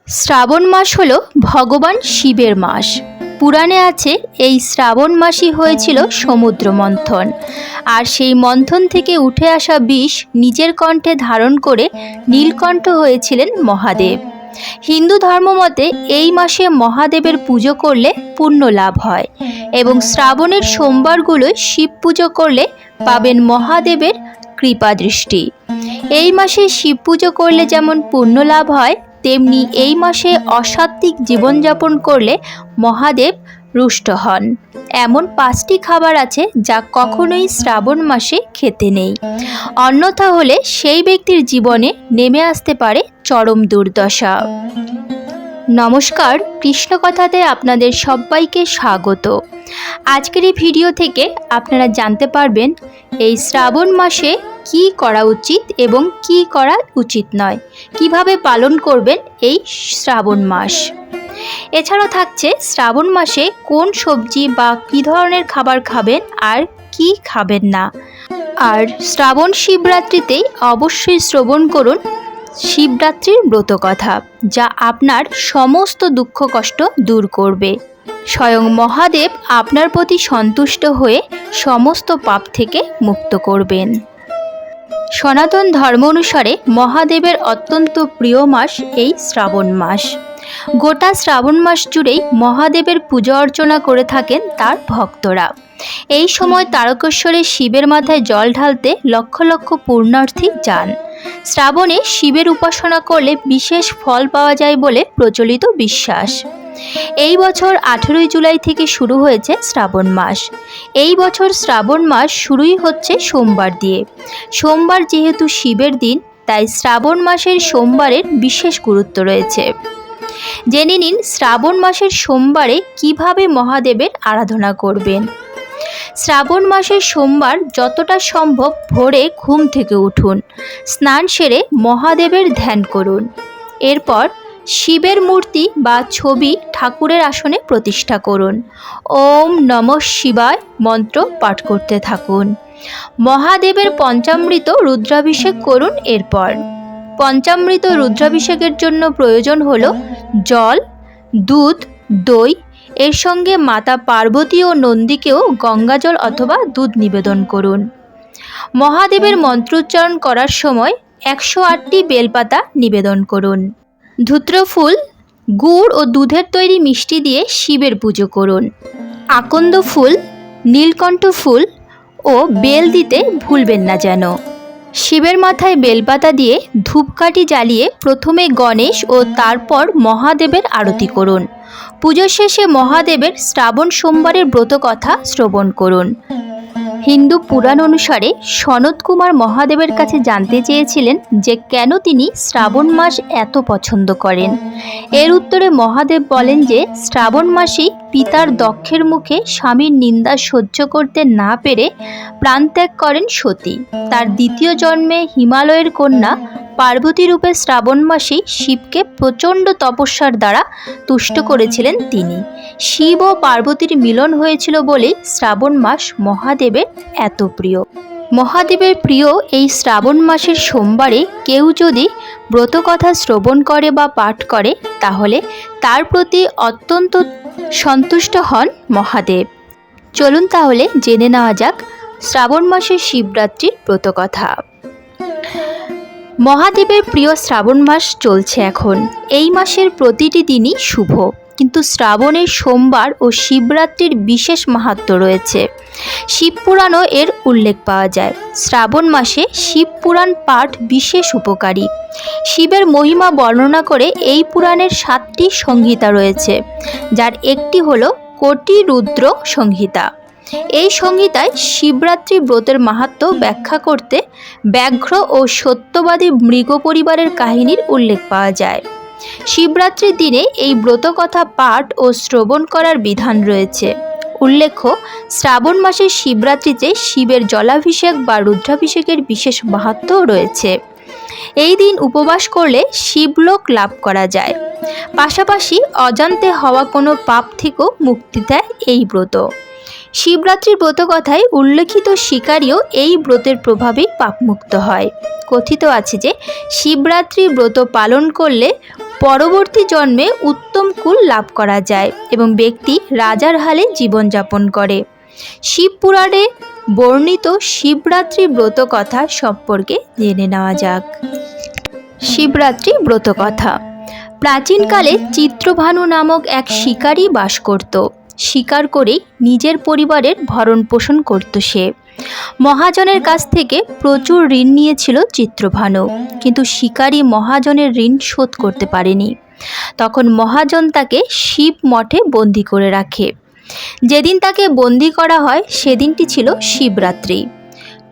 শ্রাবণ মাস হলো ভগবান শিবের মাস। পুরাণে আছে এই শ্রাবণ মাসই হয়েছিল সমুদ্র মন্থন, আর সেই মন্থন থেকে উঠে আসা বিষ নিজের কণ্ঠে ধারণ করে নীলকণ্ঠ হয়েছিলেন মহাদেব। হিন্দু ধর্মমতে এই মাসে মহাদেবের পুজো করলে পুণ্য লাভ হয় এবং শ্রাবণের সোমবারগুলোয় শিব পুজো করলে পাবেন মহাদেবের কৃপা দৃষ্টি। এই মাসে শিব পুজো করলে যেমন পুণ্য লাভ হয়, তেমনি এই মাসে অসাত্ত্বিক জীবনযাপন করলে মহাদেব রুষ্ট হন। এমন 5টি খাবার আছে যা কখনোই শ্রাবণ মাসে খেতে নেই, অন্যথা হলে সেই ব্যক্তির জীবনে নেমে আসতে পারে চরম দুর্দশা। নমস্কার, কৃষ্ণকথাতে আপনাদের সবাইকে স্বাগত। আজকের এই ভিডিও থেকে আপনারা জানতে পারবেন এই শ্রাবণ মাসে কি করা উচিত এবং কি করা উচিত নয়, কিভাবে পালন করবেন এই শ্রাবণ মাস। এছাড়াও থাকছে শ্রাবণ মাসে কোন সবজি বা কী ধরনের খাবার খাবেন আর কি খাবেন না। আর শ্রাবণ শিবরাত্রিতেই অবশ্যই শ্রবণ করুন শিবরাত্রির ব্রতকথা, যা আপনার সমস্ত দুঃখ কষ্ট দূর করবে। স্বয়ং মহাদেব আপনার প্রতি সন্তুষ্ট হয়ে সমস্ত পাপ থেকে মুক্ত করবেন। সনাতন ধর্ম অনুসারে মহাদেবের অত্যন্ত প্রিয় মাস এই শ্রাবণ মাস। গোটা শ্রাবণ মাস জুড়েই মহাদেবের পূজা অর্চনা করে থাকেন তার ভক্তরা। এই সময় তারকেশ্বরে শিবের মাথায় জল ঢালতে লক্ষ লক্ষ পুণ্যার্থী যান। শ্রাবণে শিবের উপাসনা করলে বিশেষ ফল পাওয়া যায় বলে প্রচলিত বিশ্বাস। এই বছর 18 জুলাই থেকে শুরু হয়েছে শ্রাবণ মাস। এই বছর শ্রাবণ মাস শুরুই হচ্ছে সোমবার দিয়ে। সোমবার যেহেতু শিবের দিন, তাই শ্রাবণ মাসের সোমবারের বিশেষ গুরুত্ব রয়েছে। জেনে নিন শ্রাবণ মাসের সোমবারে কিভাবে মহাদেবের আরাধনা করবেন। শ্রাবণ মাসের সোমবার যতটা সম্ভব ভোরে ঘুম থেকে উঠুন, স্নান সেরে মহাদেবের ধ্যান করুন। এরপর শিবের মূর্তি বা ছবি ঠাকুরের আসনে প্রতিষ্ঠা করুন। ওম নমঃ শিবায় মন্ত্র পাঠ করতে থাকুন। মহাদেবের পঞ্চামৃত রুদ্রাভিষেক করুন। এরপর পঞ্চামৃত রুদ্রাভিষেকের জন্য প্রয়োজন হলো জল, দুধ, দই। এর সঙ্গে মাতা পার্বতী ও নন্দীকেও গঙ্গাজল অথবা দুধ নিবেদন করুন। মহাদেবের মন্ত্রোচ্চারণ করার সময় 108টি বেলপাতা নিবেদন করুন। ধূত্র ফুল, গুড় ও দুধের তৈরি মিষ্টি দিয়ে শিবের পুজো করুন। আকন্দ ফুল, নীলকণ্ঠ ফুল ও বেল দিতে ভুলবেন না যেন। শিবের মাথায় বেলপাতা দিয়ে ধূপকাঠি জ্বালিয়ে প্রথমে গণেশ ও তারপর মহাদেবের আরতি করুন। পুজো শেষে মহাদেবের শ্রাবণ সোমবারের ব্রতকথা শ্রবণ করুন। হিন্দু পুরাণ অনুসারে সনত কুমার মহাদেবের কাছে জানতে চেয়েছিলেন যে কেন তিনি শ্রাবণ মাস এত পছন্দ করেন। এর উত্তরে মহাদেব বলেন যে শ্রাবণ মাসেই পিতার দক্ষের মুখে স্বামীর নিন্দা সহ্য করতে না পেরে প্রাণত্যাগ করেন সতী। তার দ্বিতীয় জন্মে হিমালয়ের কন্যা পার্বতী রূপে শ্রাবণ মাসেই শিবকে প্রচণ্ড তপস্যার দ্বারা তুষ্ট করেছিলেন তিনি। শিব ও পার্বতীর মিলন হয়েছিল বলেই শ্রাবণ মাস মহাদেবের এত প্রিয়। মহাদেবের প্রিয় এই শ্রাবণ মাসের সোমবারে কেউ যদি ব্রতকথা শ্রবণ করে বা পাঠ করে, তাহলে তার প্রতি অত্যন্ত সন্তুষ্ট হন মহাদেব। চলুন তাহলে জেনে নেওয়া যাক শ্রাবণ মাসের শিবরাত্রির ব্রতকথা। মহাদেবের প্রিয় শ্রাবণ মাস চলছে এখন। এই মাসের প্রতিটি দিনই শুভ, কিন্তু শ্রাবণের সোমবার ও শিবরাত্রির বিশেষ মাহাত্ম্য রয়েছে। শিবপুরাণও এর উল্লেখ পাওয়া যায়। শ্রাবণ মাসে শিবপুরাণ পাঠ বিশেষ উপকারী। শিবের মহিমা বর্ণনা করে এই পুরাণের 7টি সংহিতা রয়েছে, যার একটি হলো কোটি রুদ্র সংহিতা। এই সংহিতায় শিবরাত্রি ব্রতের মাহাত্ম্য ব্যাখ্যা করতে ব্যাঘ্র ও সত্যবাদী মৃগ পরিবারের কাহিনীর উল্লেখ পাওয়া যায়। শিবরাত্রির দিনে এই ব্রতকথা পাঠ ও শ্রবণ করার বিধান রয়েছে। উল্লেখ্য, শ্রাবণ মাসের শিবরাত্রিতে শিবের জলাভিষেক বা রুদ্রাভিষেকের বিশেষ মাহাত্ম্য রয়েছে। এই দিন উপবাস করলে শিবলোক লাভ করা যায়। পাশাপাশি অজান্তে হওয়া কোনো পাপ থেকেও মুক্তি দেয় এই ব্রত। শিবরাত্রির ব্রতকথায় উল্লেখিত শিকারীও এই ব্রতের প্রভাবেই পাপমুক্ত হয়। কথিত আছে যে শিবরাত্রির ব্রত পালন করলে পরবর্তী জন্মে উত্তম কুল লাভ করা যায় এবং ব্যক্তি রাজার হালে জীবনযাপন করে। শিবপুরাণে বর্ণিত শিবরাত্রি ব্রতকথা সম্পর্কে জেনে নেওয়া যাক। শিবরাত্রি ব্রতকথা। প্রাচীনকালে চিত্রভানু নামক এক শিকারী বাস করত। শিকার করেই নিজের পরিবারের ভরণ পোষণ করত সে। মহাজনের কাছ থেকে প্রচুর ঋণ নিয়েছিল চিত্রভানু, কিন্তু শিকারী মহাজনের ঋণ শোধ করতে পারেনি। তখন মহাজন তাকে শিব মঠে বন্দি করে রাখে। যেদিন তাকে বন্দি করা হয় সেদিনটি ছিল শিবরাত্রি।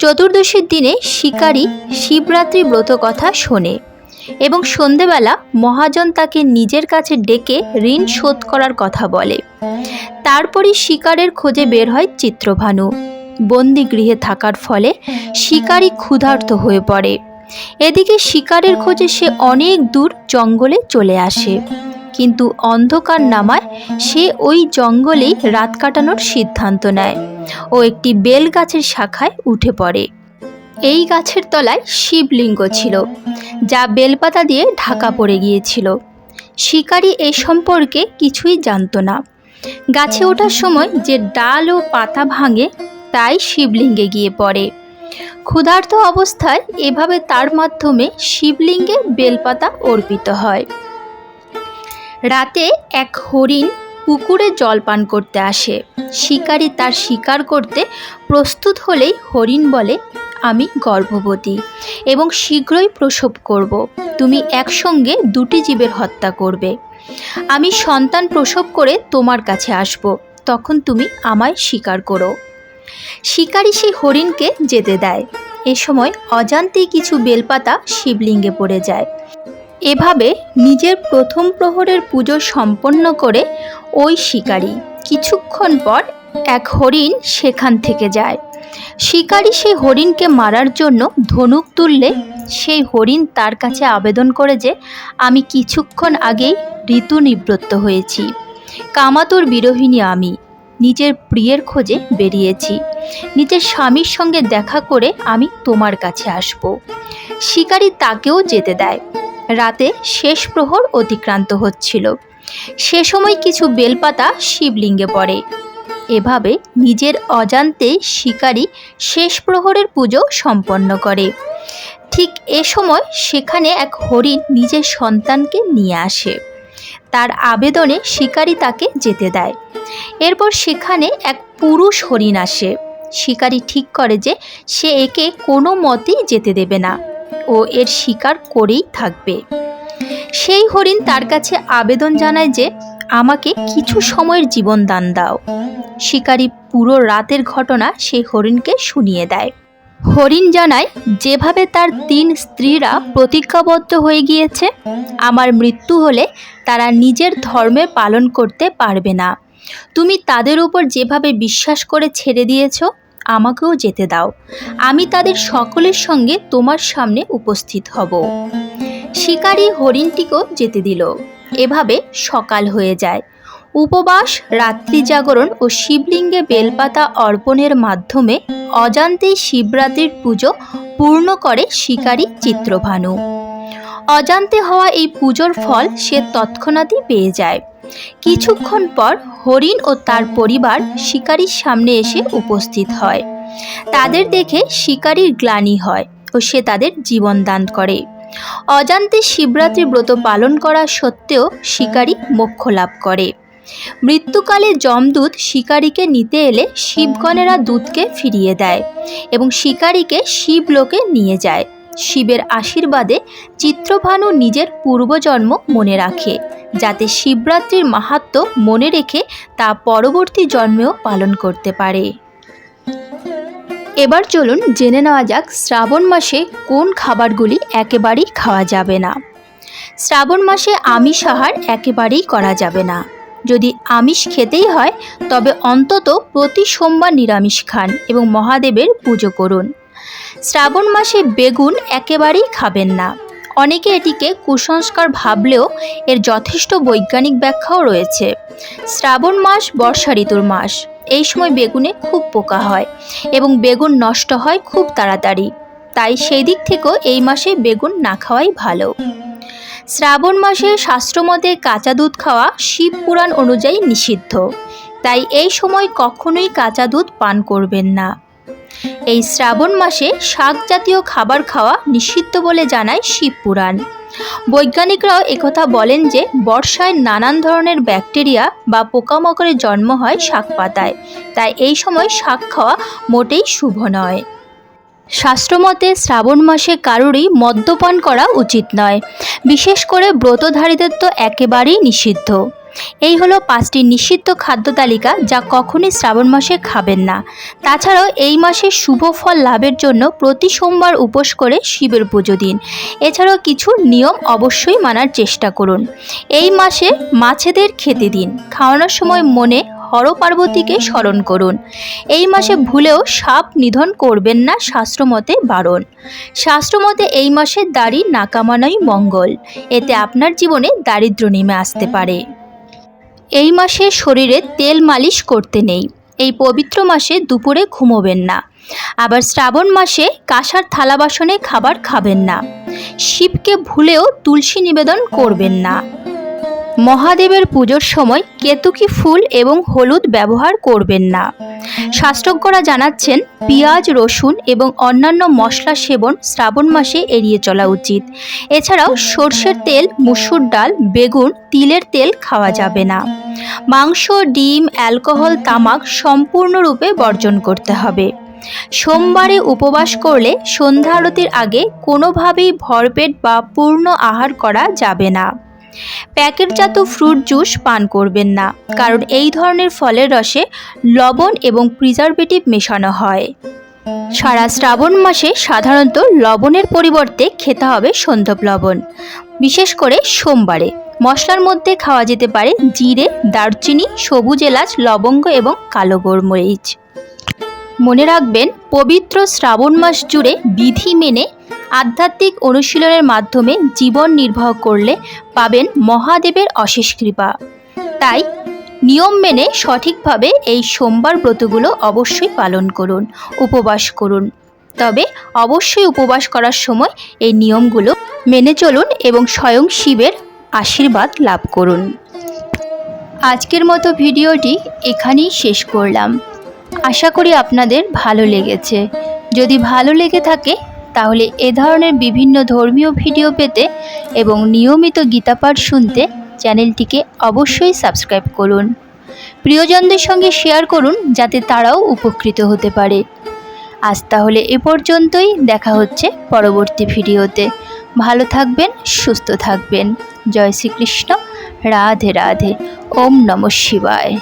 চতুর্দশীর দিনে শিকারী শিবরাত্রি ব্রত কথা শোনে এবং সন্ধেবেলা মহাজন তাকে নিজের কাছে ডেকে ঋণ শোধ করার কথা বলে। তারপরই শিকারের খোঁজে বের হয় চিত্রভানু। বন্দি গৃহে থাকার ফলে শিকারী ক্ষুধার্ত হয়ে পড়ে। এদিকে শিকারের খোঁজে সে অনেক দূর জঙ্গলে চলে আসে, কিন্তু অন্ধকার নামায় সে ওই জঙ্গলেই রাত কাটানোর সিদ্ধান্ত নেয় ও একটি বেল গাছের শাখায় উঠে পড়ে। এই গাছের তলায় শিবলিঙ্গ ছিল, যা বেলপাতা দিয়ে ঢাকা পড়ে গিয়েছিল। শিকারী এ সম্পর্কে কিছুই জানত না। গাছে ওঠার সময় যে ডাল ও পাতা ভাঙে তাই শিবলিঙ্গে গিয়ে পড়ে। ক্ষুধার্ত অবস্থায় এভাবে তার মাধ্যমে শিবলিঙ্গে বেলপাতা অর্পিত হয়। রাতে এক হরিণ পুকুরে জল পান করতে আসে। শিকারী তার শিকার করতে প্রস্তুত হলেই হরিণ বলে, আমি গর্ভবতী এবং শীঘ্রই প্রসব করব। তুমি একসঙ্গে দুটি জীবের হত্যা করবে। আমি সন্তান প্রসব করে তোমার কাছে আসব, তখন তুমি আমায় শিকার করো। শিকারী সেই হরিণকে যেতে দেয়। এ সময় অজান্তেই কিছু বেলপাতা শিবলিঙ্গে পড়ে যায়। এভাবে নিজের প্রথম প্রহরের পুজো সম্পন্ন করে ওই শিকারী কিছুক্ষণ পর এক হরিণ সেখান থেকে যায়। শিকারী সেই হরিণকে মারার জন্য ধনুক তুললে সেই হরিণ তার কাছে আবেদন করে যে, আমি কিছুক্ষণ আগেই ঋতু নিবৃত্ত হয়েছি, কামাতুর বিরোহিণী আমি নিজের প্রিয়ের খোঁজে বেরিয়েছি। নিজের স্বামীর সঙ্গে দেখা করে আমি তোমার কাছে আসব। শিকারী তাকেও যেতে দেয়। রাতে শেষ প্রহর অতিক্রান্ত হচ্ছিল। সে সময় কিছু বেলপাতা শিবলিঙ্গে পড়ে। এভাবে নিজের অজান্তে শিকারী শেষ প্রহরের পুজো সম্পন্ন করে। ঠিক এ সময় সেখানে এক হরিণ নিজের সন্তানকে নিয়ে আসে। তার আবেদনে শিকারী তাকে যেতে দেয়। এরপর সেখানে এক পুরুষ হরিণ আসে। শিকারী ঠিক করে যে সে একে কোনো মতেই যেতে দেবে না ও এর শিকার করেই থাকবে। সেই হরিণ তার কাছে আবেদন জানায় যে, আমাকে কিছু সময়ের জীবন দান দাও। শিকারী পুরো রাতের ঘটনা সেই হরিণকে শুনিয়ে দেয়। হরিণ জানায়, যেভাবে তার 3 স্ত্রীরা প্রতিজ্ঞাবদ্ধ হয়ে গিয়েছে, আমার মৃত্যু হলে তারা নিজের ধর্মের পালন করতে পারবে না। তুমি তাদের উপর যেভাবে বিশ্বাস করে ছেড়ে দিয়েছ, আমাকেও যেতে দাও। আমি তাদের সকলের সঙ্গে তোমার সামনে উপস্থিত হব। শিকারী হরিণটিকেও যেতে দিল। এভাবে সকাল হয়ে যায়। উপবাস, রাত্রি জাগরণ ও শিবলিঙ্গে বেলপাতা অর্পণের মাধ্যমে অজান্তেই শিবরাত্রির পুজো পূর্ণ করে শিকারী চিত্রভানু। অজান্তে হওয়া এই পুজোর ফল সে তৎক্ষণাৎই পেয়ে যায়। কিছুক্ষণ পর হরিণ ও তার পরিবার শিকারীর সামনে এসে উপস্থিত হয়। তাদের দেখে শিকারীর গ্লানি হয় ও সে তাদের জীবন দান করে। অজান্তে শিবরাত্রি ব্রত পালন করা সত্ত্বেও শিকারী মোক্ষ লাভ করে। মৃত্যুকালে যমদূত শিকারীকে নিতে এলে শিবগণেরা দূতকে ফিরিয়ে দেয় এবং শিকারীকে শিবলোকে নিয়ে যায়। শিবের আশীর্বাদে চিত্রভানু নিজের পূর্বজন্ম মনে রাখে, যাতে শিবরাত্রির মাহাত্ম্য মনে রেখে তা পরবর্তী জন্মেও পালন করতে পারে। এবার চলুন জেনে নেওয়া যাক শ্রাবণ মাসে কোন খাবারগুলি একেবারেই খাওয়া যাবে না। শ্রাবণ মাসে আমিষ আহার একেবারেই করা যাবে না। যদি আমিষ খেতেই হয় তবে অন্তত প্রতি সোমবার নিরামিষ খান এবং মহাদেবের পুজো করুন। শ্রাবণ মাসে বেগুন একেবারেই খাবেন না। অনেকে এটিকে কুসংস্কার ভাবলেও এর যথেষ্ট বৈজ্ঞানিক ব্যাখ্যাও রয়েছে। শ্রাবণ মাস বর্ষা ঋতুর মাস। এই সময় বেগুনে খুব পোকা হয় এবং বেগুন নষ্ট হয় খুব তাড়াতাড়ি, তাই সেই দিক থেকেও এই মাসে বেগুন না খাওয়াই ভালো। শ্রাবণ মাসে শাস্ত্রমতে কাঁচা দুধ খাওয়া শিব পুরাণ অনুযায়ী নিষিদ্ধ, তাই এই সময় কখনোই কাঁচা দুধ পান করবেন না। এই শ্রাবণ মাসে শাক জাতীয় খাবার খাওয়া নিষিদ্ধ বলে জানায় শিবপুরাণ। বৈজ্ঞানিকরাও একথা বলেন যে বর্ষায় নানান ধরনের ব্যাকটেরিয়া বা পোকামাকড়ের জন্ম হয় শাক পাতায়, তাই এই সময় শাক খাওয়া মোটেই শুভ নয়। শাস্ত্রমতে শ্রাবণ মাসে কারোরই মদ্যপান করা উচিত নয়, বিশেষ করে ব্রতধারীদের তো একেবারেই নিষিদ্ধ। এই হলো 5টি নিষিদ্ধ খাদ্য তালিকা যা কখনই শ্রাবণ মাসে খাবেন না। তাছাড়াও এই মাসে শুভ ফল লাভের জন্য প্রতি সোমবার উপোস করে শিবের পুজো দিন। এছাড়াও কিছু নিয়ম অবশ্যই মানার চেষ্টা করুন। এই মাসে মাছেদের খেতে দিন। খাওয়ানোর সময় মনে হর পার্বতীকে স্মরণ করুন। এই মাসে ভুলেও সাপ নিধন করবেন না, শাস্ত্রমতে বারণ। শাস্ত্রমতে এই মাসে দাড়ি না কামানোই মঙ্গল, এতে আপনার জীবনে দারিদ্র্য নেমে আসতে পারে। এই মাসে শরীরে তেল মালিশ করতে নেই। এই পবিত্র মাসে দুপুরে ঘুমোবেন না। আবার শ্রাবণ মাসে কাঁসার থালা বাসনে খাবার খাবেন না। শিবকে ভুলেও তুলসী নিবেদন করবেন না। মহাদেবের পুজোর সময় কেতুকী ফুল এবং হলুদ ব্যবহার করবেন না। শাস্ত্রজ্ঞরা জানাচ্ছেন পেঁয়াজ, রসুন এবং অন্যান্য মশলা সেবন শ্রাবণ মাসে এড়িয়ে চলা উচিত। এছাড়াও সর্ষের তেল, মুসুর ডাল, বেগুন, তিলের তেল খাওয়া যাবে না। মাংস, ডিম, অ্যালকোহল, তামাক সম্পূর্ণরূপে বর্জন করতে হবে। সোমবারে উপবাস করলে সন্ধ্যা আরতির আগে কোনোভাবেই ভরপেট বা পূর্ণ আহার করা যাবে না। প্যাকেটজাত ফ্রুট জুস পান করবেন না, কারণ এই ধরনের ফলের রসে লবণ এবং প্রিজারভেটিভ মেশানো হয়। সারা শ্রাবণ মাসে সাধারণত লবণের পরিবর্তে খেতে হবে সন্ধব লবণ। বিশেষ করে সোমবারে মশলার মধ্যে খাওয়া যেতে পারে জিরে, দারচিনি, সবুজ এলাচ, লবঙ্গ এবং কালো গোলমরিচ। মনে রাখবেন, পবিত্র শ্রাবণ মাস জুড়ে বিধি মেনে আধ্যাত্মিক অনুশীলনের মাধ্যমে জীবন নির্বাহ করলে পাবেন মহাদেবের অশেষ কৃপা। তাই নিয়ম মেনে সঠিকভাবে এই সোমবার ব্রতগুলো অবশ্যই পালন করুন, উপবাস করুন। তবে অবশ্যই উপবাস করার সময় এই নিয়মগুলো মেনে চলুন এবং স্বয়ং শিবের আশীর্বাদ লাভ করুন। আজকের মতো ভিডিওটি এখানেই শেষ করলাম। আশা করি আপনাদের ভালো লেগেছে। যদি ভালো লেগে থাকে তাহলে এ ধরনের বিভিন্ন ধর্মীয় ভিডিও পেতে এবং নিয়মিত গীতাপাঠ শুনতে চ্যানেলটিকে অবশ্যই সাবস্ক্রাইব করুন। প্রিয়জনদের সঙ্গে শেয়ার করুন যাতে তারাও উপকৃত হতে পারে। আজ তাহলে এ পর্যন্তই। দেখা হচ্ছে পরবর্তী ভিডিওতে। ভালো থাকবেন, সুস্থ থাকবেন। জয় শ্রীকৃষ্ণ। রাধে রাধে। ওম নমঃ শিবায়।